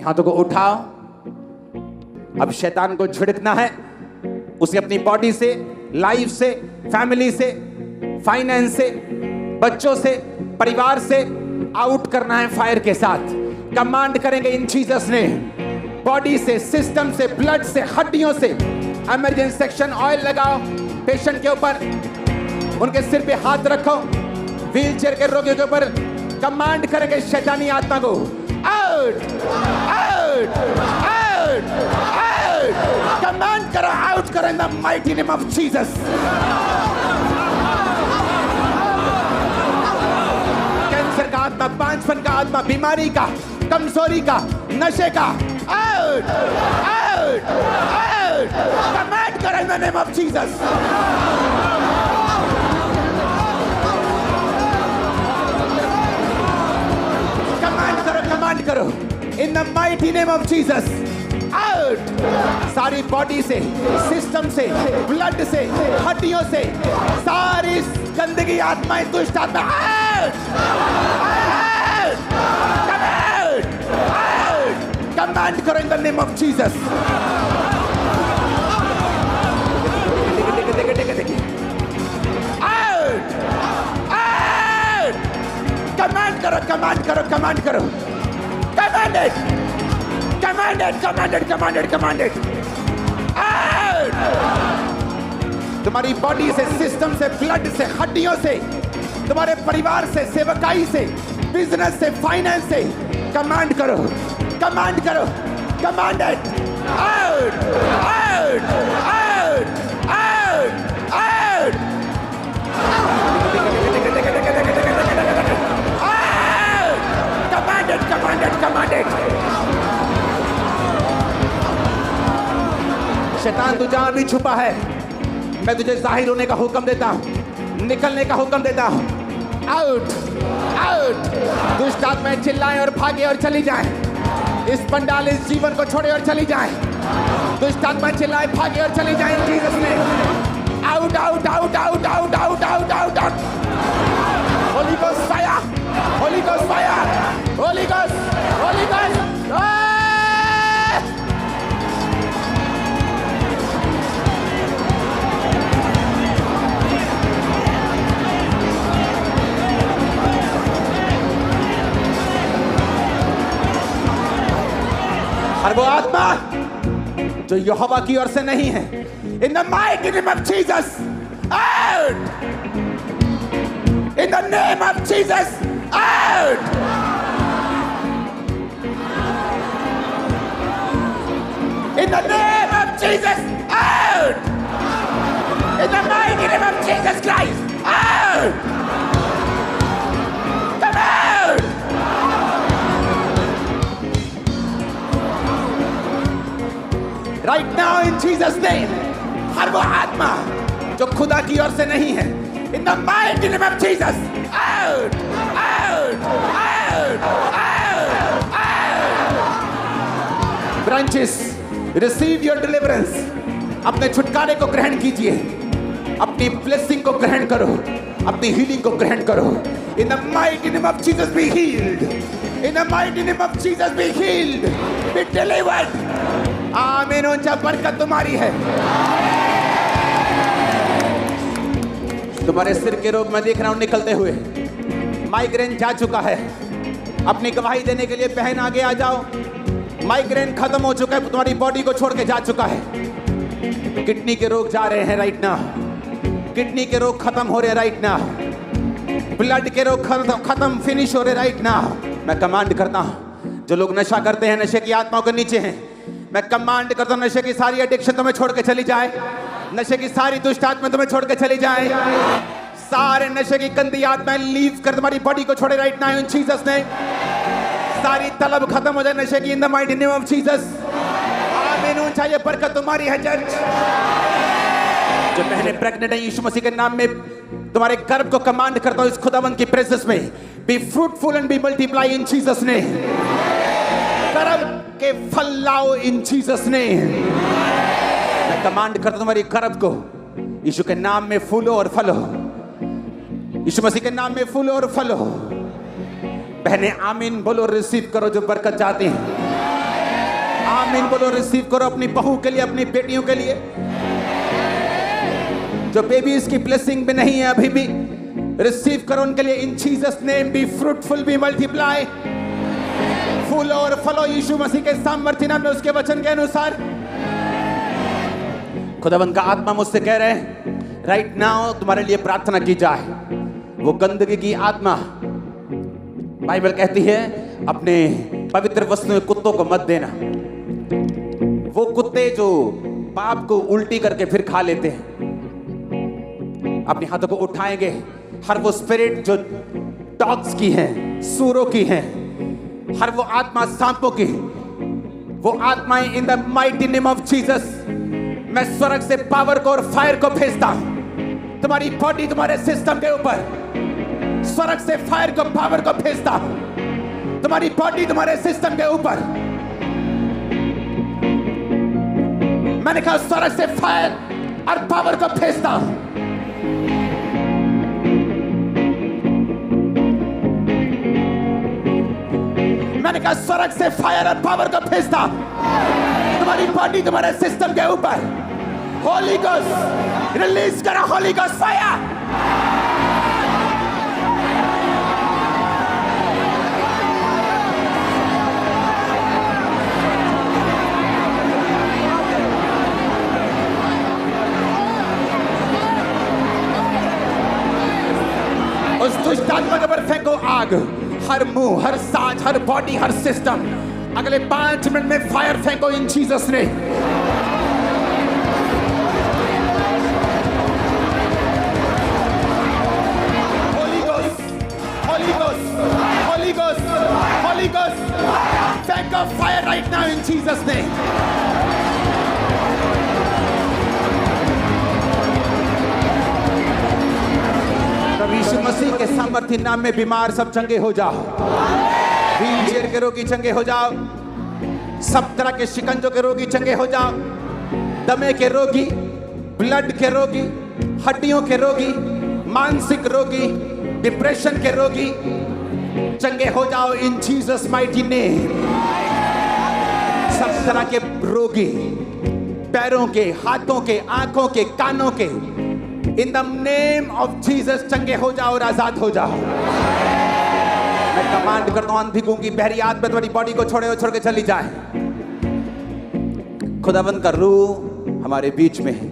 अपने हाथों को उठाओ। अब शैतान को झिड़कना है, उसे अपनी बॉडी से, लाइफ से, फैमिली से, फाइनेंस से, बच्चों से, परिवार से आउट करना है फायर के साथ। कमांड करेंगे इन जीसस ने, बॉडी से, सिस्टम से, ब्लड से, हड्डियों से। इमरजेंसी सेक्शन ऑयल लगाओ पेशेंट के ऊपर, उनके सिर पे हाथ रखो, व्हील चेयर के रोगियों के ऊपर कमांड करेंगे शैतानी आत्मा को, out out out out. Command करो, आउट करो in the mighty name of Jesus. Cancer का आत्मा, बांझपन का आत्मा, बीमारी का, कमजोरी का, नशे का, आउट आउट आउट। कमांड करो in the name of Jesus. Command करो in the mighty name of Jesus, out. सारी बॉडी से, सिस्टम से, ब्लड से, हड्डियों से सारी गंदगी आत्माएं, दुष्ट आत्मा, आउट आउट आउट। कमांड करो in the name of Jesus. Out out. Command करो, कमांड करो, कमांड करो। Commanded, commanded, commanded, commanded, commanded. Out. तुम्हारी बॉडी से, सिस्टम से, ब्लड से, हड्डियों से, तुम्हारे परिवार से, सेवकाई से, बिजनेस से, फाइनेंस से कमांड करो, कमांड करो। Commanded, out out out out out. Commanded, commanded. शैतान तू जहां भी छुपा है, मैं तुझे जाहिर होने का हुक्म देता हूं, निकलने का हुक्म देता हूं। Out out. दुष्ट आत्माएं चिल्लाएं और भागे और चली जाएं। इस पंडाल, इस जीवन को छोड़े और चली जाएं। दुष्ट आत्माएं चिल्लाएं, भागे और चली जाएं जीसस ने। Out out out out out out out out out. Holi ghost fire, holy ghost fire, holy ghost, holy ghost. और वो आत्मा जो यहोवा की ओर से नहीं है, इन the mighty name of Jesus, out. In the name of Jesus, out. In the name of Jesus, out! In the mighty name of Jesus Christ, out! Come out! Right now in Jesus name, हर वो आत्मा जो खुदा की ओर से नहीं है, in the mighty name of Jesus, out! Out! Out! Out! Out! Branches, receive your deliverance. अपने छुटकारे को ग्रहण कीजिए, अपनी ब्लेसिंग को ग्रहण करो, अपनी हीलिंग को ग्रहण करो। In the mighty name of Jesus be healed. In the mighty name of Jesus be healed. Be delivered. आमीन। ऊंचा बरकत तुम्हारी है। तुम्हारे सिर के रोग मैं देख रहा हूं निकलते हुए। माइग्रेन जा चुका है। अपनी गवाही देने के लिए बहन आगे आ जाओ। माइग्रेन खत्म हो चुका है, तुम्हारी बॉडी को छोड़ के जा चुका है। किडनी के रोग जा रहे हैं राइट नाउ। किडनी के रोग खत्म हो रहे हैं राइट नाउ। ब्लड के रोग खत्म फिनिश हो रहे राइट नाउ। मैं कमांड करता हूं, जो लोग नशा करते हैं, नशे की आत्माओं के नीचे हैं, मैं कमांड करता हूं, नशे की सारी एडिक्शन तुम्हें छोड़ के चली जाए। नशे की सारी दुष्ट आत्माएं तुम्हें छोड़ के चली जाए। सारे नशे की गंदी आत्माएं लीव कर तुम्हारी बॉडी को छोड़े राइट नाउ इन जीसस ने। सारी तलब खत्म हो जाए नशे की इन the mighty name of Jesus. आमीन। ऊंचा ये बरकत तुम्हारी है चर्च। जो बहनें प्रेग्नेंट हैं, यीशु मसीह के नाम में तुम्हारे गर्भ को कमांड करता हूं इस खुदावंद की प्रेजेंस में, be fruitful and be multiply in Jesus ने। गर्भ के फल लाओ इन जीसस ने। मैं कमांड करता हूं तुम्हारी गर्भ को यीशु के नाम में फूलो और फलो। यीशु मसीह के नाम में फूलो और फलो। बहनें आमीन बोलो, रिसीव करो जो बरकत चाहती हैं। आमीन बोलो। रिसीव करो अपनी बहू के लिए, अपनी बेटियों के लिए जो बेबी इसकी ब्लेसिंग में नहीं है अभी भी। रिसीव करो उनके लिए in Jesus name. Be fruitful, be multiply, फूलो और फलो यीशु मसीह के सामर्थ्य नाम में, उसके वचन के अनुसार। खुदावंद का आत्मा मुझसे कह रहे हैं राइट नाउ तुम्हारे लिए प्रार्थना की जाए। वो गंदगी की आत्मा, बाइबल कहती है अपने पवित्र वस्तुओं कुत्तों को मत देना। वो कुत्ते जो पाप को उल्टी करके फिर खा लेते हैं, अपने हाथों को उठाएंगे। हर वो स्पिरिट जो डॉग्स की है, सूरों की है, हर वो आत्मा सांपों की, वो आत्माएं इन the mighty name of Jesus, मैं स्वर्ग से पावर को और फायर को भेजता हूं तुम्हारी बॉडी, तुम्हारे सिस्टम के ऊपर। स्वर्ग से फायर को, पावर को भेजता हूं तुम्हारी बॉडी, तुम्हारे सिस्टम के ऊपर। मैंने कहा स्वर्ग से फायर और पावर को भेजता हूं। मैंने कहा स्वर्ग से फायर और पावर को भेजता तुम्हारी बॉडी, तुम्हारे सिस्टम के ऊपर। होली गोस्ट रिलीज करो, होली गोस्ट फायर। उस दुष्ट आत्मा के ऊपर फेंको आग। हर मुंह, हर सांस, हर बॉडी, हर सिस्टम, अगले 5 मिनट में फायर फेंको in Jesus name. Holy ghost, holy ghost, holy ghost, holy ghost, फेंको fire right now in Jesus name. यीशु मसीह के सामर्थ्य नाम में बीमार सब चंगे हो जाओ। व्हील चेयर के रोगी चंगे हो जाओ। सब तरह के शिकंजों के रोगी चंगे हो जाओ। दमे के रोगी, ब्लड के रोगी, हड्डियों के रोगी, मानसिक रोगी, डिप्रेशन के रोगी चंगे हो जाओ इन जीसस माइटी नेम। सब तरह के रोगी, पैरों के, हाथों के, आंखों के, कानों के, in the name of Jesus चंगे हो जाओ और आजाद हो जाओ। मैं कमांड करता हूं अंधी गूंगी बहरी आत्मा तुम्हारी बॉडी को छोड़े और छोड़ के चली जाए। खुदावंद का रूह हमारे बीच में है।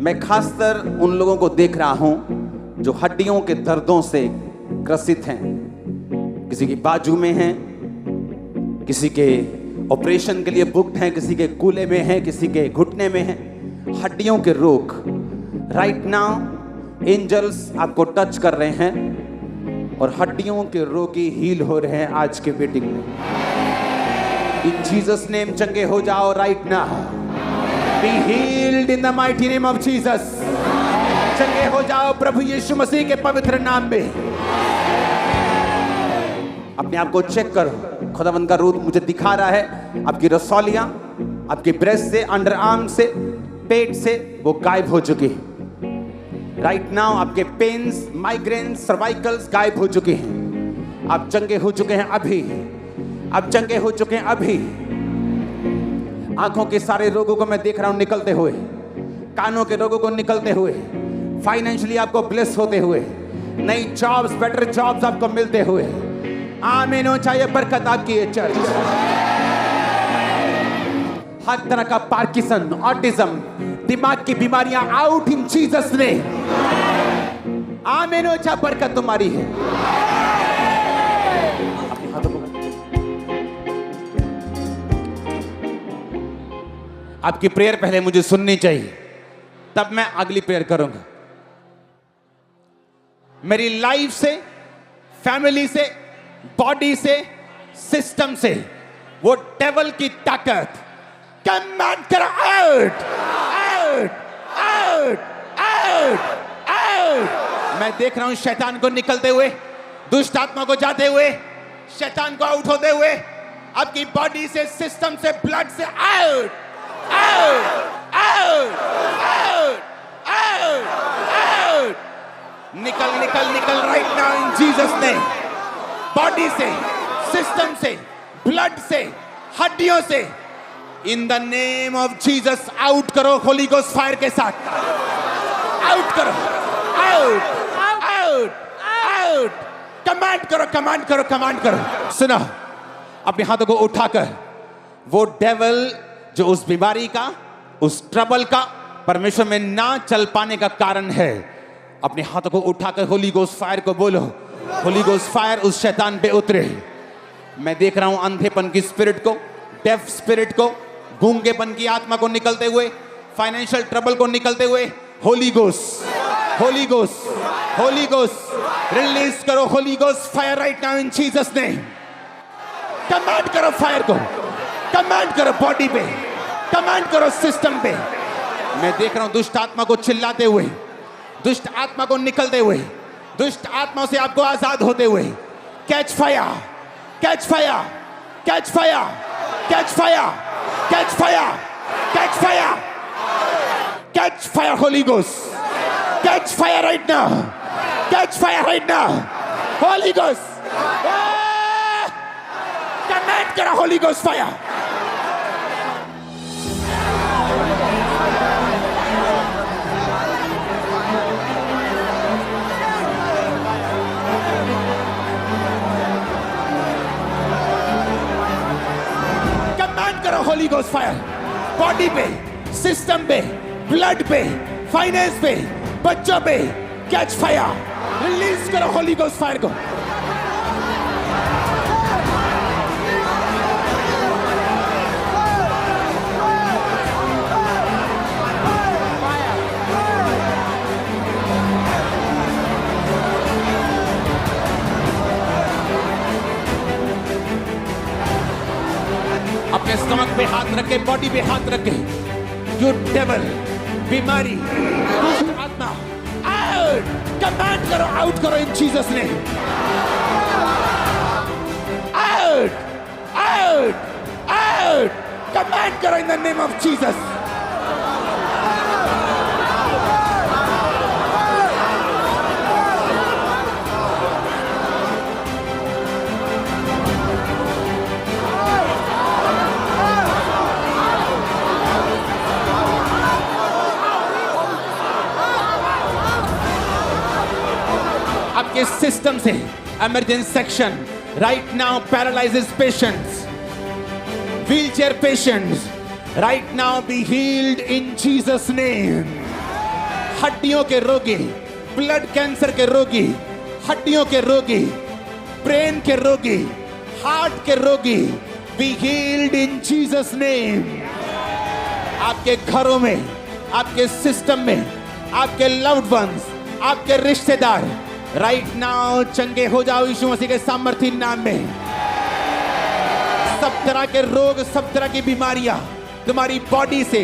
मैं खासकर उन लोगों को देख रहा हूं जो हड्डियों के दर्दों से ग्रसित हैं। किसी की बाजू में है, किसी के ऑपरेशन के लिए बुक्ड हैं, किसी के कूल्हे में है, किसी के घुटने में है। हड्डियों के रोग राइट नाउ एंजल्स आपको टच कर रहे हैं और हड्डियों के रोगी हील हो रहे हैं आज के मीटिंग में। इन जीसस नेम चंगे हो जाओ right now. Be healed in the mighty name of Jesus. चंगे हो जाओ प्रभु यीशु मसीह के पवित्र नाम में। अपने आप को चेक करो। खुदावंद का रूह मुझे दिखा रहा है आपकी रसौलियां, आपकी ब्रेस्ट से, अंडर आर्म से, पेट से वो गायब हो चुकी है। राइट नाउ आपके पेन्स, माइग्रेन, सर्वाइकल्स गायब हो चुके हैं। आप चंगे हो चुके हैं अभी। आप चंगे हो चुके हैं अभी। आंखों के सारे रोगों को मैं देख रहा हूं निकलते हुए, कानों के रोगों को निकलते हुए, फाइनेंशियली आपको ब्लेस होते हुए, नई जॉब्स, बेटर जॉब्स आपको मिलते हुए। आमीन हो चाहिए बरकत आपकी ये चर्च। हर तरह का पार्किंसन, ऑटिज्म, दिमाग की बीमारियां आउट इन जीसस ने। आमीन हो चाहिए बरकत तुम्हारी है। आपकी प्रेयर पहले मुझे सुननी चाहिए, तब मैं अगली प्रेयर करूंगा। मेरी लाइफ से, फैमिली से, बॉडी से, सिस्टम से वो डेविल की ताकत कमांड कर out, out, out, out, out. मैं देख रहा हूं शैतान को निकलते हुए, दुष्ट आत्मा को जाते हुए, शैतान को आउट होते हुए, आपकी बॉडी से, सिस्टम से, ब्लड से out, out, out, out, out, out. निकल निकल निकल right now in Jesus name. Body से, सिस्टम से, ब्लड से, हड्डियों से इन the name of Jesus out करो होली गोस्ट फायर के साथ। आउट करो, आउट आउट आउट। कमांड करो, कमांड करो, कमांड करो। सुनो, अपने हाथों को उठाकर वो डेविल जो उस बीमारी का, उस ट्रबल का, परमेश्वर में ना चल पाने का कारण है, अपने हाथों को उठाकर होली गोस्ट फायर को बोलो, होली गोस्ट फायर उस शैतान पे उतरे। मैं देख रहा हूं अंधेपन की स्पिरिट को, डेफ स्पिरिट को, गूंगेपन की आत्मा को निकलते हुए, फाइनेंशियल ट्रबल को निकलते हुए। Holy ghost, holy ghost, holy ghost release करो, holy ghost fire right now in Jesus name. Command करो फायर को, कमांड करो बॉडी पे, कमांड करो सिस्टम पे। मैं देख रहा हूं दुष्ट आत्मा को चिल्लाते हुए, दुष्ट आत्मा को निकलते हुए, दुष्ट आत्मा से आपको आजाद होते हुए। Catch fire, catch fire, catch fire, catch fire, catch fire, catch fire, catch fire holy ghost, catch fire right now, catch fire right now holy ghost. Command करो holy ghost fire. Holy ghost fire body पे, system पे, blood पे, finance पे, बच्चों पे। Catch fire, release करो holy ghost fire को। अपने स्टमक पे हाथ रखे, बॉडी पे हाथ रखे। यू डेविल, बीमारी, दुष्ट आत्मा, आउट। कमांड करो, आउट करो in Jesus name. Out, out, out. Command करो in the name of Jesus. आपके सिस्टम से emergency section right now paralyses patients, wheelchair patients right now be healed in Jesus name. हड्डियों के रोगी, blood cancer के रोगी, हड्डियों के रोगी, ब्रेन के रोगी, हार्ट के रोगी B healed in Jesus name. आपके घरों में, आपके सिस्टम में, आपके लव्ड वंस, आपके रिश्तेदार राइट नाउ चंगे हो जाओ यीशु मसीह के सामर्थी नाम में। सब तरह के रोग, सब तरह की बीमारियां तुम्हारी बॉडी से,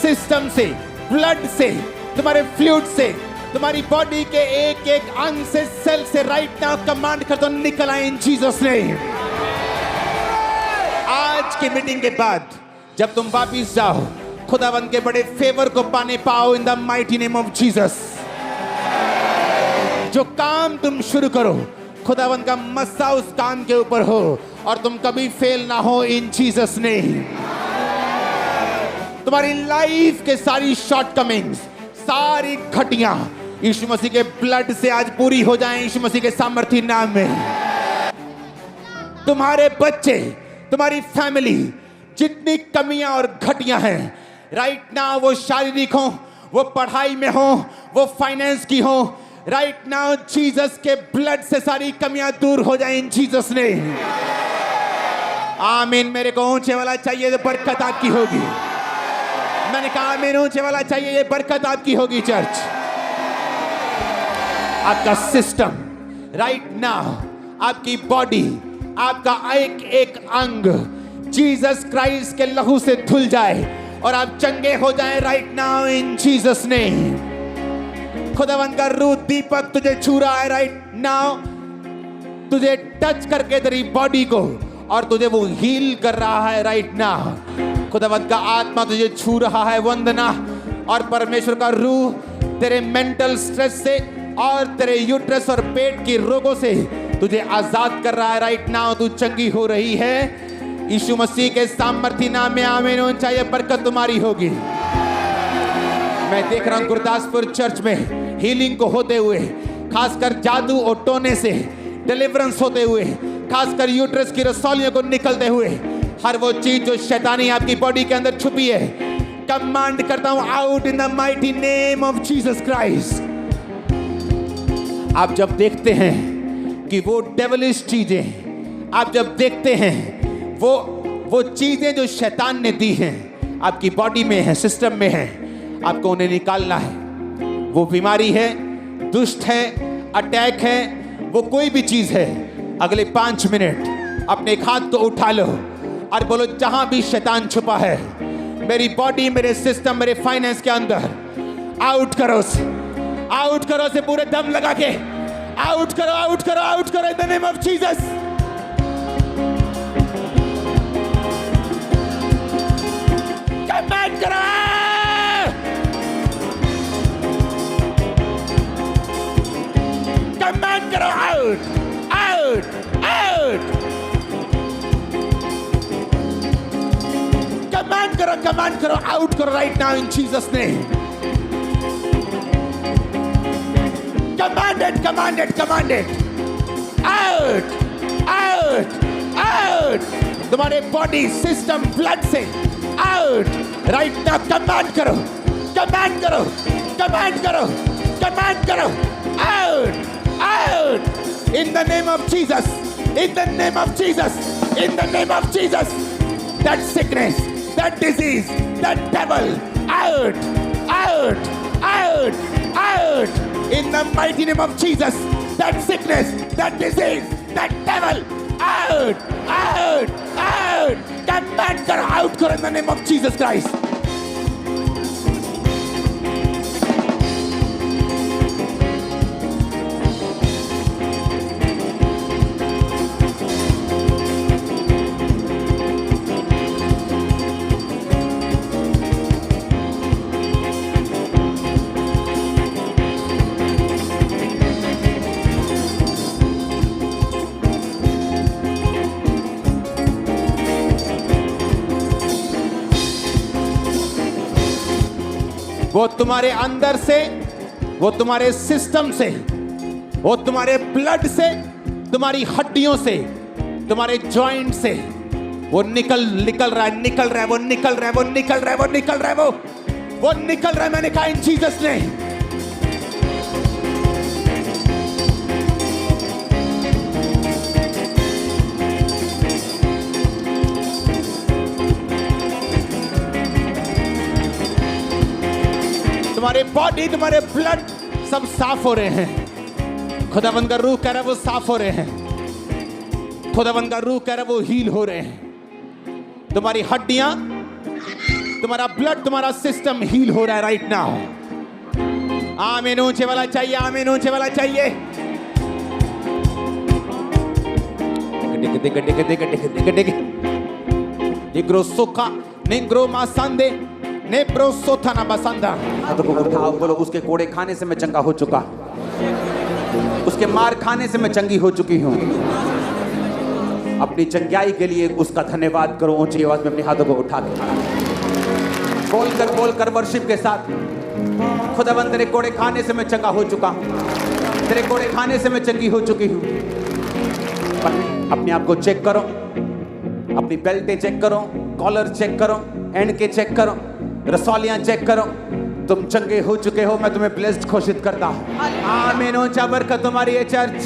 सिस्टम से, ब्लड से, तुम्हारे फ्लूइड से, तुम्हारी बॉडी के एक एक अंग से, सेल से राइट नाउ कमांड कर दो, निकल आए इन जीसस नेम। आज की मीटिंग के बाद जब तुम वापिस जाओ, खुदावंद के बड़े फेवर को पाने पाओ इन the mighty name of Jesus. जो काम तुम शुरू करो, खुदावंद का मस्सा उस काम के ऊपर हो और तुम कभी फेल ना हो इन जीसस नेम। तुम्हारी लाइफ के सारी शॉर्टकमिंग्स, सारी घटियां यीशु मसीह के ब्लड से आज पूरी हो जाएं यीशु मसीह के सामर्थी नाम में। तुम्हारे बच्चे, तुम्हारी फैमिली, जितनी कमियां और घटियां हैं राइट नाउ, वो शारीरिक हो, वो पढ़ाई में हो, वो फाइनेंस की हो, राइट नाउ जीसस के ब्लड से सारी कमियां दूर हो जाएं इन जीसस ने। आमीन। मेरे को ऊंचे वाला चाहिए तो बरकत आपकी होगी। मैंने कहा आमीन, ऊंचे वाला चाहिए, ये बरकत आपकी होगी चर्च। आपका सिस्टम राइट नाउ, आपकी बॉडी, आपका एक एक अंग जीसस क्राइस्ट के लहू से धुल जाए और आप चंगे हो जाएं राइट नाउ इन जीसस ने। खुदावंद का रूह दीपक तुझे छू रहा है राइट नाउ, तुझे टच करके तेरी बॉडी को और तुझे वो हील कर रहा है राइट नाउ। खुदावंद का आत्मा तुझे छू रहा है, वंदना। और परमेश्वर का रूह तेरे मेंटल स्ट्रेस से और तेरे यूट्रस और पेट के रोगों से तुझे आजाद कर रहा है राइट नाउ। तू चंगी हो रही है यीशु मसीह के सामर्थी नाम में आमीन होना चाहिए। बरकत तुम्हारी होगी। मैं देख रहा हूं गुरदासपुर चर्च में हीलिंग को होते हुए, खासकर जादू और टोने से डिलीवरेंस होते हुए, खासकर यूट्रस की रसौलियों को निकलते हुए, हर वो चीज जो शैतानी आपकी बॉडी के अंदर छुपी है, कमांड करता हूं out in the mighty name of Jesus Christ. आप जब देखते हैं कि वो डेविलिश चीजें, आप जब देखते हैं वो चीजें जो शैतान ने दी हैं आपकी बॉडी में है, सिस्टम में है, आपको उन्हें निकालना है। वो बीमारी है, दुष्ट है, अटैक है, वो कोई भी चीज है, अगले 5 मिनट अपने एक हाथ को उठा लो और बोलो जहां भी शैतान छुपा है मेरी बॉडी, मेरे सिस्टम, मेरे फाइनेंस के अंदर, आउट करो से पूरे दम लगा के आउट करो in the name of Jesus. Command करो, कमांड करो, आउट। कमांड करो, आउट करो right now in Jesus name. Command it. Out. तुम्हारे बॉडी, सिस्टम, ब्लड से आउट राइट नाउ। कमांड करो। Out in the name of Jesus. That sickness, that disease, that devil, out. In the mighty name of Jesus, that sickness, that disease, that devil, out. Command karo, out karo in the name of Jesus Christ. वो तुम्हारे अंदर से, वो तुम्हारे system से, वो तुम्हारे blood से, तुम्हारी हड्डियों से, तुम्हारे जॉइंट से वो निकल रहा है। मैंने कहा इन जीसस ने। तुम्हारे बॉडी, तुम्हारे ब्लड सब साफ हो रहे हैं। खुदावंद का रूह कह रहा है वो साफ हो रहे हैं। खुदावंद का रूह कह रहा है वो हील हो रहे हैं। तुम्हारी हड्डियां, तुम्हारा ब्लड, तुम्हारा सिस्टम हील हो रहा है राइट नाउ। आमीन ऊंचे वाला चाहिए। निग्रो सोखा निग्रो मासांदे नेप्रो सोथाना बसंदा। बोलो उसके कोड़े खाने से मैं चंगा हो चुका, उसके मार खाने से मैं चंगी हो चुकी हूँ। अपनी के लिए उसका धन्यवाद करो ऊंची आवाज में अपने हाथों को उठा के बोल कर वर्शिप के साथ। खुदावंद तेरे कोड़े खाने से मैं चंगा हो चुका हूँ, तेरे कोड़े खाने से मैं चंगी हो चुकी हूँ। अपने आप को चेक करो, अपनी बेल्टें चेक करो, कॉलर चेक करो, एंड के चेक करो, रसौलियां चेक करो। तुम चंगे हो चुके हो। मैं तुम्हें ब्लेस्ड घोषित करता हूँ। आमीन। ऊंचा बरकत तुम्हारी है चर्च।